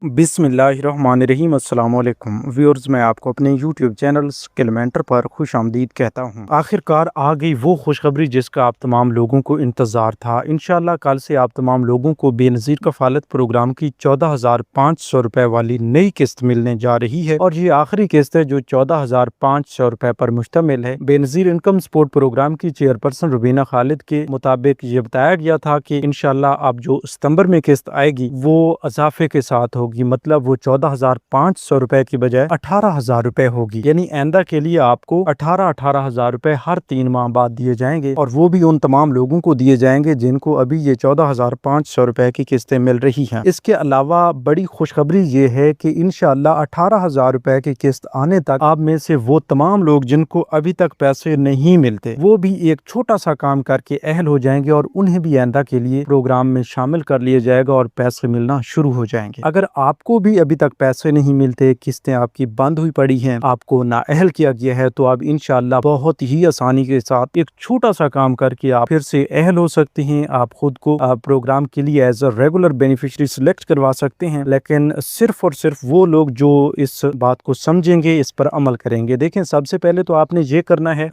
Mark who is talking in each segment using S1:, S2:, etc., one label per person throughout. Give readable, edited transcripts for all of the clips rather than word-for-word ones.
S1: बिस्मिल्लाहिर्रहमानिर्रहीम। अस्सलाम वालेकुम व्यूअर्स, मैं आपको अपने यूट्यूब चैनल स्किल मेंटर पर खुश आमदीद कहता हूँ। आखिरकार आ गई वो खुशखबरी जिसका आप तमाम लोगों को इंतज़ार था। इंशाल्लाह कल से आप तमाम लोगों को बेनज़ीर कफ़ालत प्रोग्राम की 14,500 रुपये वाली नई किस्त मिलने जा रही है और ये आखिरी किस्त है जो 14,500 रुपये पर मुश्तमिल है। बेनज़ीर इनकम सपोर्ट प्रोग्राम की चेयरपर्सन रुबीना खालिद के मुताबिक ये बताया गया था कि इंशाल्लाह अब जो सितंबर में किस्त आएगी वो इजाफे के साथ होगी, मतलब वो 14,500 रुपए की बजाय 18,000 रुपए होगी। यानी आइंदा के लिए आपको 18,000 रुपए हर 3 माह बाद दिए जाएंगे और वो भी उन तमाम लोगों को दिए जाएंगे जिनको अभी ये 14,500 रुपए की किस्तें मिल रही हैं। इसके अलावा बड़ी खुशखबरी ये है कि इंशाअल्लाह 18,000 रुपए की किस्त आने तक आप में से वो तमाम लोग जिनको अभी तक पैसे नहीं मिलते वो भी एक छोटा सा काम करके अहल हो जाएंगे और उन्हें भी आइंदा के लिए प्रोग्राम में शामिल कर लिया जाएगा और पैसे मिलना शुरू हो जाएंगे। अगर आपको भी अभी तक पैसे नहीं मिलते, किस्तें आपकी बंद हुई पड़ी हैं, आपको नाअहल किया गया है, तो आप इंशाअल्लाह बहुत ही आसानी के साथ एक छोटा सा काम करके आप फिर से अहल हो सकते हैं। आप खुद को प्रोग्राम के लिए as a regular beneficiary select करवा सकते हैं, लेकिन सिर्फ और सिर्फ वो लोग जो इस बात को समझेंगे, इस पर अमल करेंगे। देखें, सबसे पहले तो आपने ये करना है,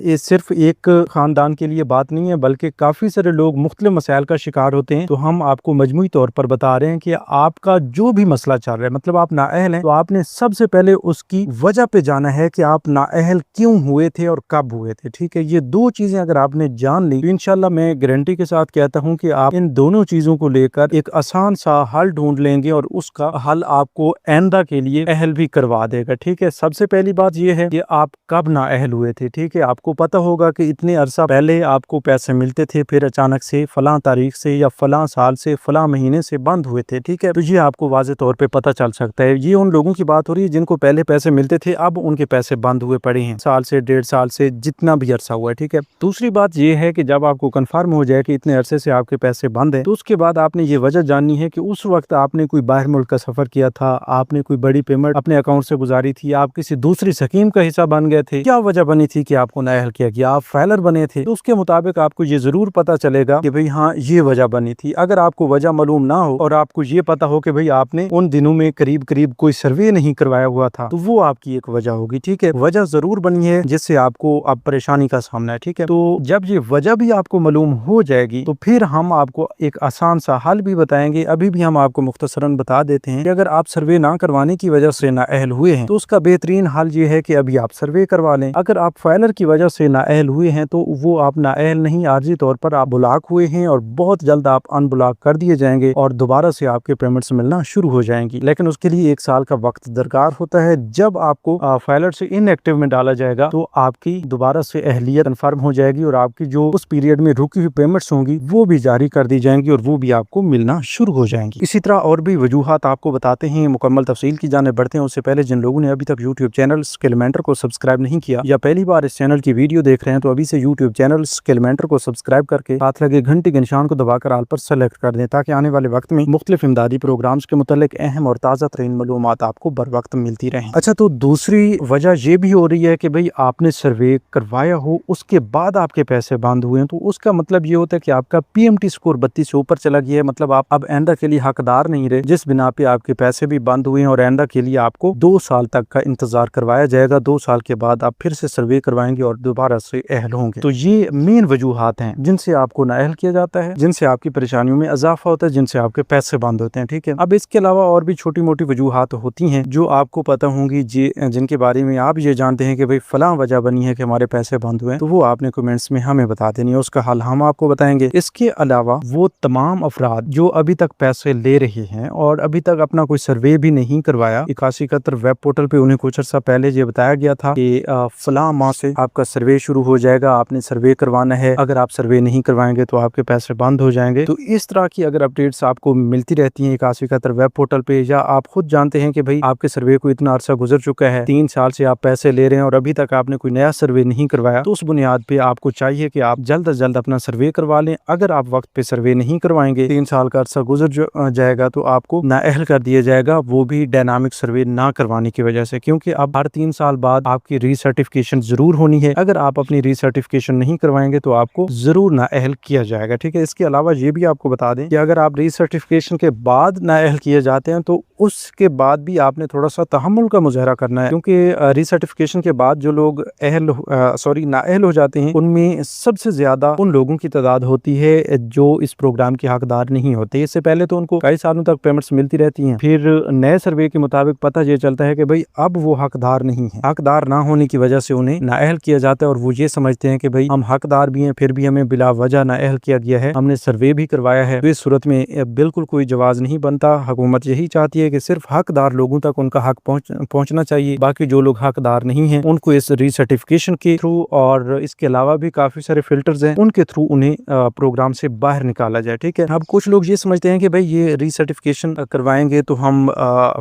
S1: ये सिर्फ एक खानदान के लिए बात नहीं है बल्कि काफी सारे लोग मुख्तलिफ मसाइल का शिकार होते हैं। तो हम आपको मजमूई तौर पर बता रहे हैं कि आपका जो भी मसला चल रहा है, मतलब आप नाअहल हैं, तो आपने सबसे पहले उसकी वजह पे जाना है कि आप नाअहल क्यों हुए थे और कब हुए थे। ठीक है, ये दो चीजें अगर आपने जान ली तो इंशाल्लाह मैं गारंटी के साथ कहता हूं कि आप इन दोनों चीजों को लेकर एक आसान सा हल ढूंढ लेंगे और उसका हल आपको आइंदा के लिए अहल भी करवा देगा। ठीक है, सबसे पहली बात ये है कि आप कब नाअहल हुए थे। ठीक है, आपको पता होगा कि इतने अरसा पहले आपको पैसे मिलते थे, फिर अचानक से फलां तारीख से या फलां साल से फलां महीने से बंद हुए थे। ठीक है, तो ये आपको वाज़े तौर पे पता चल सकता है। ये उन लोगों की बात हो रही है जिनको पहले पैसे मिलते थे, अब उनके पैसे बंद हुए पड़े हैं, साल से 1.5 साल से, जितना भी अरसा हुआ है। ठीक है, दूसरी बात ये है कि जब आपको कंफर्म हो जाए कि इतने अरसे से आपके पैसे बंद हैं, तो उसके बाद आपने ये वजह जाननी है कि उस वक्त आपने कोई बाहर मुल्क का सफर किया था, आपने कोई बड़ी पेमेंट अपने अकाउंट से गुजारी थी, आप किसी दूसरी स्कीम का हिस्सा बन गए थे, क्या वजह बनी थी कि आपको नाअहल किया गया, आप फाइलर बने थे, तो उसके मुताबिक आपको ये जरूर पता चलेगा कि भाई हाँ ये वजह बनी थी। अगर आपको वजह मालूम ना हो और आपको ये पता हो कि भाई आपने उन दिनों में करीब करीब कोई सर्वे नहीं करवाया हुआ था, तो वो आपकी एक वजह होगी। ठीक है, वजह जरूर बनी है जिससे आपको अब परेशानी का सामना है। ठीक है, तो जब ये वजह भी आपको मालूम हो जाएगी तो फिर हम आपको एक आसान सा हल भी बताएंगे। अभी भी हम आपको मुख्तसरन बता देते हैं कि अगर आप सर्वे ना करवाने की वजह से नाअहल हुए हैं तो उसका बेहतरीन हल ये है कि अभी आप सर्वे करवा लें। अगर आप फाइलर की वजह से नाअहल हुए हैं तो वो आप नाअहल नहीं, आर्जी तौर पर आप ब्लॉक हुए हैं और बहुत जल्द आप अनब्लॉक कर दिए जाएंगे और दोबारा से आपके पेमेंट्स मिलना शुरू हो जाएंगी। लेकिन उसके लिए 1 साल का वक्त दरकार होता है। जब आपको फाइलर से इनएक्टिव में डाला जाएगा तो आपकी दोबारा से अहलियत कन्फर्म हो जाएगी और आपकी जो उस पीरियड में रुकी हुई पेमेंट्स होंगी वो भी जारी कर दी जाएंगी और वो भी आपको मिलना शुरू हो जाएंगी। इसी तरह और भी वजूहात आपको बताते हैं। मुकम्मल तफसील की जाने बढ़ते हैं उससे पहले जिन लोगों ने अभी तक यूट्यूब चैनल स्किल मेंटर को सब्सक्राइब नहीं किया या पहली बार इस चैनल की वीडियो देख रहे हैं तो अभी से यूट्यूब चैनल स्किल मेंटर को सब्सक्राइब करके साथ लगे घंटी के निशान को दबाकर आल पर सेलेक्ट कर दें ताकि आने वाले वक्त में मुख्तलिफ इमदादी प्रोग्राम्स के मुतालिक अहम और ताज़ा तरीन मालूमात आपको बर वक्त मिलती रहे। अच्छा, तो दूसरी वजह ये भी हो रही है कि भाई आपने सर्वे करवाया हो उसके बाद आपके पैसे बंद हुए हैं, तो उसका मतलब ये होता है कि आपका PMT स्कोर 32 से ऊपर चला गया है। मतलब आप अब आइंदा के लिए हकदार नहीं रहे, जिस बिना पे आपके पैसे भी बंद हुए हैं और आइंदा के लिए आपको 2 साल तक का इंतजार करवाया जाएगा। 2 साल के बाद आप फिर से सर्वे करवाएंगे और दोबारा से अहल होंगे। तो ये मेन वजूहात हैं जिनसे आपको नाअहल किया जाता है, जिनसे आपकी परेशानियों में इजाफा होता है, जिनसे आपके पैसे बंद होते हैं। ठीक है, अब इसके अलावा और भी छोटी मोटी वजूहात होती हैं जो आपको पता होंगी, जिनके बारे में आप ये जानते हैं कि भाई फलां वजह बनी है कि हमारे पैसे बंद हुए, तो वो आपने कमेंट्स में हमें बता देनी है, उसका हल हम आपको बताएंगे। इसके अलावा वो तमाम अफराद जो अभी तक पैसे ले रहे हैं और अभी तक अपना कोई सर्वे भी नहीं करवाया, 8171 वेब पोर्टल पे उन्हें कुछ अर्सा पहले ये बताया गया था कि फलां माह से आपका सर्वे शुरू हो जाएगा, आपने सर्वे करवाना है, अगर आप सर्वे नहीं करवाएंगे तो आपके पैसे बंद हो जाएंगे। तो इस तरह की अगर अपडेट्स आपको मिलती रहती हैं 8171 वेब पोर्टल पे, या आप खुद जानते हैं कि भाई आपके सर्वे को इतना अरसा गुजर चुका है, 3 साल से आप पैसे ले रहे हैं और अभी तक आपने कोई नया सर्वे नहीं करवाया, तो उस बुनियाद पे आपको चाहिए कि आप जल्द से जल्द अपना सर्वे करवा लें। अगर आप वक्त पे सर्वे नहीं करवाएंगे, 3 साल का अरसा गुजर जाएगा तो आपको नाअहल कर दिया जाएगा, वो भी डायनामिक सर्वे ना करवाने की वजह से, क्योंकि अब हर 3 साल बाद आपकी रीसर्टिफिकेशन जरूर होनी है। अगर आप अपनी रीसर्टिफिकेशन नहीं करवाएंगे तो आपको जरूर नाअहल किया जाएगा। ठीक है, इसके अलावा ये भी आपको बता दें कि अगर आप रीसर्टिफिकेशन के बाद नाअहल किए जाते हैं तो उसके बाद भी आपने थोड़ा सा तहम्मुल का मुजाहरा करना है, क्योंकि रीसर्टिफिकेशन के बाद जो लोग नाअहल हो जाते हैं उनमें सबसे ज्यादा उन लोगों की तादाद होती है जो इस प्रोग्राम के हकदार नहीं होते। इससे पहले तो उनको कई सालों तक पेमेंट्स मिलती रहती हैं, फिर नए सर्वे के मुताबिक पता ये चलता है कि भाई अब वो हकदार नहीं है। हकदार ना होने की वजह से उन्हें नाअहल किया जाता है और वो ये समझते हैं कि भाई हम हकदार भी हैं फिर भी हमें बिला वजह नाअहल किया गया है, हमने सर्वे भी करवाया है। तो इस सूरत में बिल्कुल कोई जवाज नहीं बनता। हुकूमत यही चाहती है कि सिर्फ हकदार लोगों तक उनका हक पहुंचना चाहिए, बाकी जो लोग हकदार नहीं हैं उनको इस रीसर्टिफिकेशन के थ्रू और इसके अलावा भी काफी सारे फिल्टर्स हैं उनके थ्रू उन्हें प्रोग्राम से बाहर निकाला जाए। ठीक है, अब कुछ लोग ये समझते हैं कि भाई ये रीसर्टिफिकेशन करवाएंगे तो हम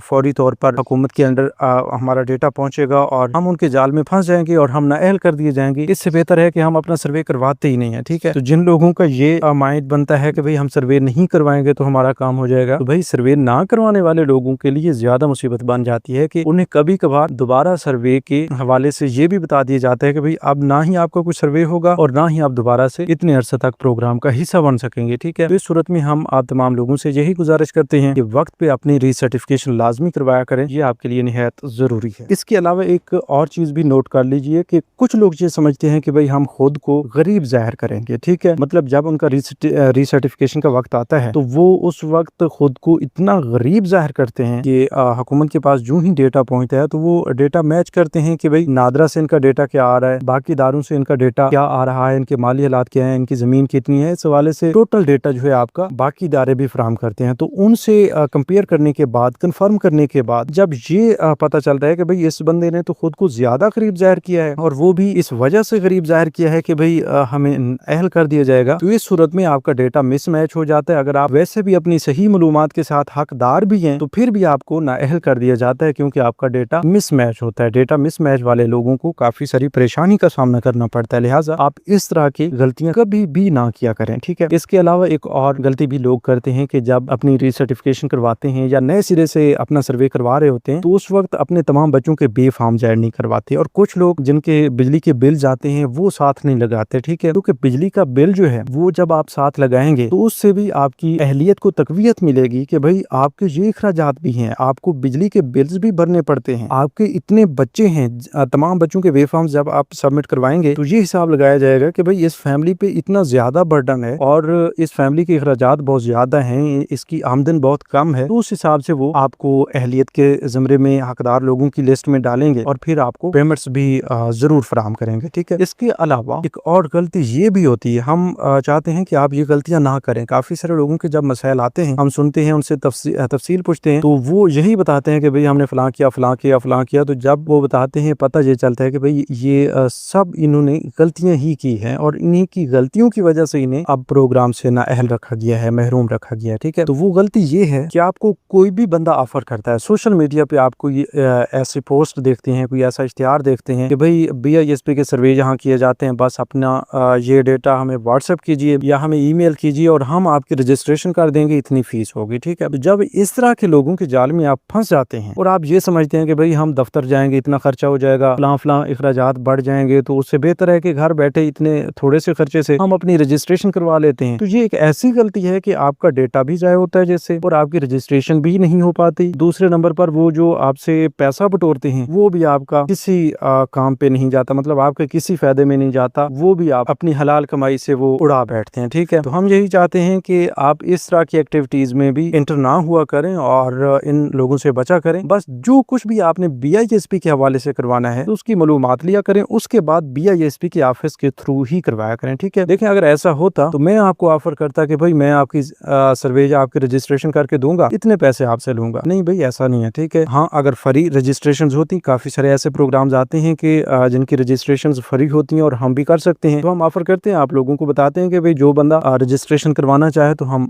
S1: फौरी तौर पर हुकूमत के अंदर हमारा डेटा पहुंचेगा और हम उनके जाल में फंस जाएंगे और हम नाअहल कर दिए जाएंगे। इससे बेहतर है कि हम अपना सर्वे करवाते ही नहीं है। ठीक है, तो जिन लोगों का ये माइंड बनता है कि भाई हम सर्वे नहीं करवाएंगे तो हमारा काम हो जाएगा, तो भाई सर्वे ना करवाने वाले लोगों के लिए ज्यादा मुसीबत बन जाती है कि उन्हें कभी कभार दोबारा सर्वे के हवाले से ये भी बता दिया जाता है कि भाई अब ना ही आपका कुछ सर्वे होगा और ना ही आप दोबारा से इतने अरसे तक प्रोग्राम का हिस्सा बन सकेंगे। ठीक है, तो इस सूरत में हम आप तमाम लोगों से यही गुजारिश करते हैं कि वक्त पे अपनी रीसर्टिफिकेशन लाजमी करवाया करें, ये आपके लिए निहायत जरूरी है। इसके अलावा एक और चीज भी नोट कर लीजिए कि कुछ लोग ये समझते हैं कि भाई हम खुद को गरीब जाहिर करेंगे। ठीक है, मतलब जब उनका रीसर्टिफिकेशन का वक्त आता है तो वो उस वक्त खुद को इतना गरीब जाहिर करते हैं कि हुकूमत के पास जो ही डेटा पहुंचता है तो वो डेटा मैच करते हैं कि भाई नादरा से इनका डेटा क्या आ रहा है, बाकी दारों से इनका डेटा क्या आ रहा है, इनके माली हालात क्या है, इनकी जमीन कितनी है। इस हवाले से टोटल डेटा जो है आपका बाकी इदारे भी फराहम करते हैं। तो उनसे कंपेयर करने के बाद, कंफर्म करने के बाद जब ये पता चलता है कि भाई इस बंदे ने तो खुद को ज्यादा गरीब जाहिर किया है और वो भी इस वजह से गरीब जाहिर किया है कि भाई हमें अहल कर दिया जाएगा, तो इस सूरत में आपका डेटा मिसमैच हो जाता है। अगर आप वैसे भी अपनी सही मालूमात के साथ हकदार भी हैं तो फिर भी आपको नाअहल कर दिया जाता है क्योंकि आपका डेटा मिसमैच होता है। डेटा मिसमैच वाले लोगों को काफी सारी परेशानी का सामना करना पड़ता है, लिहाजा आप इस तरह की गलतियां कभी भी ना किया करें। ठीक है, इसके अलावा एक और गलती भी लोग करते हैं कि जब अपनी रीसर्टिफिकेशन करवाते हैं या नए सिरे से अपना सर्वे करवा रहे होते हैं तो उस वक्त अपने तमाम बच्चों के बेफाम जाहिर नहीं करवाते और कुछ लोग जिनके बिजली के बिल जाते हैं वो साथ नहीं लगाते। ठीक है, क्योंकि बिजली का बिल जो है वो जब आप साथ लगाएंगे तो उससे भी आपकी अहलियत को तकवीयत मिलेगी कि भाई आपके ये अखराजात भी हैं, आपको बिजली के बिल्स भी भरने पड़ते हैं, आपके इतने बच्चे हैं, तमाम बच्चों के वेफॉर्म्स जब आप सबमिट करवाएंगे तो ये हिसाब लगाया जाएगा कि भाई इस फैमिली पे इतना ज्यादा बर्डन है और इस फैमिली के अखराजात बहुत ज्यादा हैं, इसकी आमदन बहुत कम है, तो उस हिसाब से वो आपको अहलियत के ज़मरे में हकदार लोगों की लिस्ट में डालेंगे और फिर आपको पेमेंट्स भी जरूर फराहम करेंगे। ठीक है, इसके अलावा एक और गलती ये भी होती है, हम चाहते हैं कि आप ये गलतियां ना करें। काफी सारे लोगों के जब मसाइल आते हैं हम सुनते हैं, उनसे तफसील पूछते हैं तो वो यही बताते हैं कि भाई हमने फलां किया फलां किया फलां किया, तो जब वो बताते हैं पता ये चलता है कि भाई ये सब इन्होंने गलतियां ही की हैं और इन्हीं की गलतियों की वजह से इन्हें अब प्रोग्राम से नाअहल रखा गया है, महरूम रखा गया है। ठीक है, तो वो गलती ये है कि आपको कोई भी बंदा ऑफर करता है, सोशल मीडिया पे आपको ये ऐसी पोस्ट देखते हैं, कोई ऐसा इश्तिहार देखते हैं कि भाई BISP के सर्वे यहाँ किए जाते हैं, बस अपना ये डेटा हमें व्हाट्सएप कीजिए या हमें ईमेल कीजिए और हम आपकी रजिस्ट्रेशन कर देंगे, इतनी फीस होगी। ठीक है, जब इस तरह के लोगों के जाल में आप फंस जाते हैं और आप ये समझते हैं कि भाई हम दफ्तर जाएंगे इतना खर्चा हो जाएगा, फलां अखराजात बढ़ जाएंगे, तो उससे बेहतर है कि घर बैठे इतने थोड़े से खर्चे से हम अपनी रजिस्ट्रेशन करवा लेते हैं, तो ये एक ऐसी गलती है कि आपका डेटा भी जाया होता है जैसे और आपकी रजिस्ट्रेशन भी नहीं हो पाती। दूसरे नंबर पर वो जो आपसे पैसा बटोरते हैं वो भी आपका किसी काम पे नहीं जाता, मतलब आपके किसी फायदे में नहीं जाता, वो भी आप अपनी हलाल कमाई से वो उड़ा बैठते हैं। ठीक है, तो हम यही चाहते हैं कि आप इस तरह की एक्टिविटीज में भी इंटर ना हुआ करें और इन लोगों से बचा करें। बस जो कुछ भी आपने BISP के हवाले से करवाना है तो उसकी मालूमात लिया करें, उसके बाद BISP के ऑफिस के थ्रू ही करवाया करें। ठीक है, देखें अगर ऐसा होता तो मैं आपको ऑफर करता कि भाई मैं आपकी सर्वे या आपकी रजिस्ट्रेशन करके दूंगा, इतने पैसे आपसे लूंगा। नहीं भाई, ऐसा नहीं है। ठीक है, हाँ अगर फ्री रजिस्ट्रेशन होती, काफी सारे ऐसे प्रोग्राम्स आते हैं कि जिनकी रजिस्ट्रेशन फ्री होती हैं और हम भी कर सकते हैं, तो हम ऑफर करते हैं, आप लोगों को बताते हैं कि भाई जो बंदा रजिस्ट्रेशन करवाना चाहे तो हम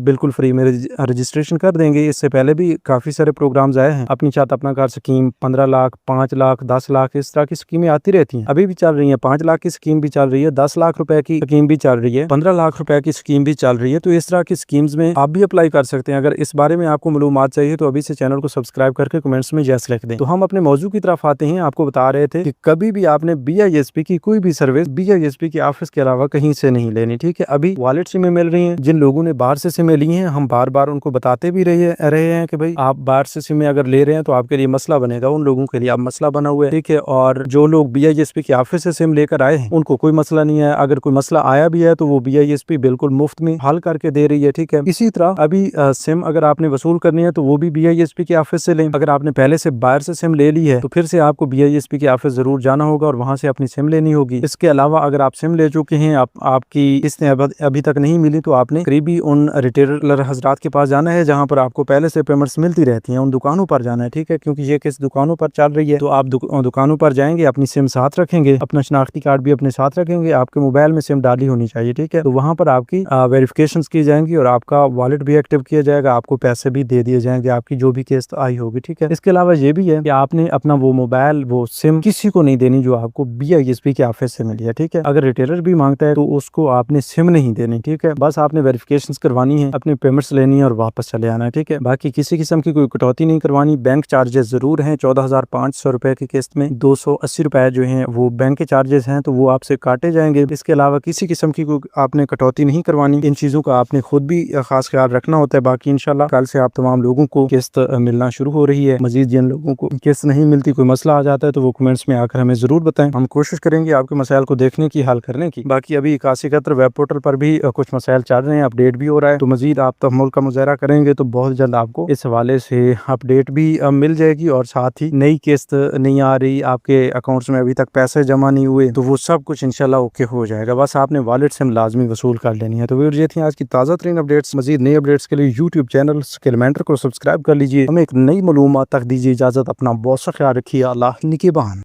S1: बिल्कुल फ्री में रजिस्ट्रेशन कर देंगे। इससे पहले भी काफी सारे प्रोग्राम्स आए हैं, अपनी छत अपना घर स्कीम, 15 लाख 5 लाख 10 लाख इस तरह की स्कीमें आती रहती हैं, अभी भी चल रही है। 5 लाख की स्कीम भी चल रही है, 10 लाख रुपए की स्कीम भी चल रही है, 15 लाख रुपए की स्कीम भी चल रही है। तो इस तरह की स्कीम्स में आप भी अप्लाई कर सकते हैं। अगर इस बारे में आपको मालूमात चाहिए तो अभी से चैनल को सब्सक्राइब करके कमेंट्स में यस लिख दें। तो हम अपने मौजू की तरफ आते हैं। आपको बता रहे थे कि कभी भी आपने BISP की कोई भी सर्विस BISP के ऑफिस के अलावा कहीं से नहीं लेनी। ठीक है, अभी वॉलेट सिमें मिल रही हैं, जिन लोगों ने बाहर से सिमें ली हैं हम बार बार उनको बताते भी रहे हैं कि भाई आप बाहर से सिम अगर ले रहे हैं तो आपके लिए मसला बनेगा, उन लोगों के लिए अब मसला बना हुआ है, ठीक है। और जो लोग BISP के ऑफिस से सिम लेकर आए हैं उनको कोई मसला नहीं है, अगर कोई मसला आया भी है तो वो BISP बिल्कुल मुफ्त में हल करके दे रही है, ठीक है। इसी तरह अभी सिम अगर आपने वसूल करनी है तो वो भी BISP के ऑफिस से लें। अगर आपने पहले से बाहर से सिम ले ली है तो फिर से आपको BISP के ऑफिस जरूर जाना होगा और वहां से अपनी सिम लेनी होगी। इसके अलावा अगर आप सिम ले चुके हैं, आपकी किस्तें अभी तक नहीं मिली, तो आपने करीबी उन रिटेलर हजरात के पास जाना है जहां पर आपको पहले से पेमेंट्स मिलती रहती हैं, उन दुकानों पर जाना है, ठीक है। क्योंकि ये किस दुकानों पर चल रही है तो आप दुकानों पर जाएंगे, अपनी सिम साथ रखेंगे, अपना शनाख्ती कार्ड भी अपने साथ रखेंगे, आपके मोबाइल में सिम डाली होनी चाहिए, ठीक है। तो वहां पर आपकी वेरिफिकेशन की जाएंगी और आपका वॉलेट भी एक्टिव किया जाएगा, आपको पैसे भी दे दिए जाएंगे, आपकी जो भी किस्त आई होगी, ठीक है। इसके अलावा ये भी है कि आपने अपना वो मोबाइल वो सिम किसी को नहीं देनी जो आपको BISP के ऑफिस से मिली है, ठीक है। अगर रिटेलर भी मांगता है तो उसको आपने सिम नहीं देनी, ठीक है। बस आपने वेरिफिकेशन करवानी है, अपनी पेमेंट्स लेनी है और वापस चले आना है, ठीक है। बाकी किसी किस्म की कोई कटौती नहीं करवानी। बैंक चार्जेस जरूर हैं 14,500 रुपए की किस्त में 280 रुपए जो हैं वो बैंक के चार्जेस हैं, तो वो आपसे काटे जाएंगे। इसके अलावा किसी किस्म की कोई आपने कटौती नहीं करवानी। इन चीजों का आपने खुद भी खास ख्याल रखना होता है। बाकी इंशाल्लाह कल से आप तमाम लोगों को किस्त मिलना शुरू हो रही है। मजीद जिन लोगों को किस्त नहीं मिलती, कोई मसला आ जाता है तो वो कमेंट्स में आकर हमें जरूर बताएं, हम कोशिश करेंगे आपके मसाइल को देखने की, हल करने की। बाकी अभी 8171 वेब पोर्टल पर भी कुछ मसाइल चल रहे हैं, अपडेट भी हो रहा है, तो मजीद आप तहम्मुल का मुजाहरा करेंगे तो बहुत जल्द आपको इस हवाले से अपडेट भी मिल जाएगी। और साथ ही नई किस्त नहीं आ रही, आपके अकाउंट्स में अभी तक पैसे जमा नहीं हुए, तो वो सब कुछ इंशाल्लाह ओके हो जाएगा। बस आपने वॉलेट से लाजमी वसूल कर लेनी है। तो ये थी आज की ताज़ा तरीन अपडेट्स। मजीद नई अपडेट्स के लिए यूट्यूब चैनल स्किलमेंटर को सब्सक्राइब कर लीजिए। हमें एक नई मालूमात तक दीजिए इजाज़त। अपना बहुत सा ख्याल रखिए। अल्लाह निगहबान।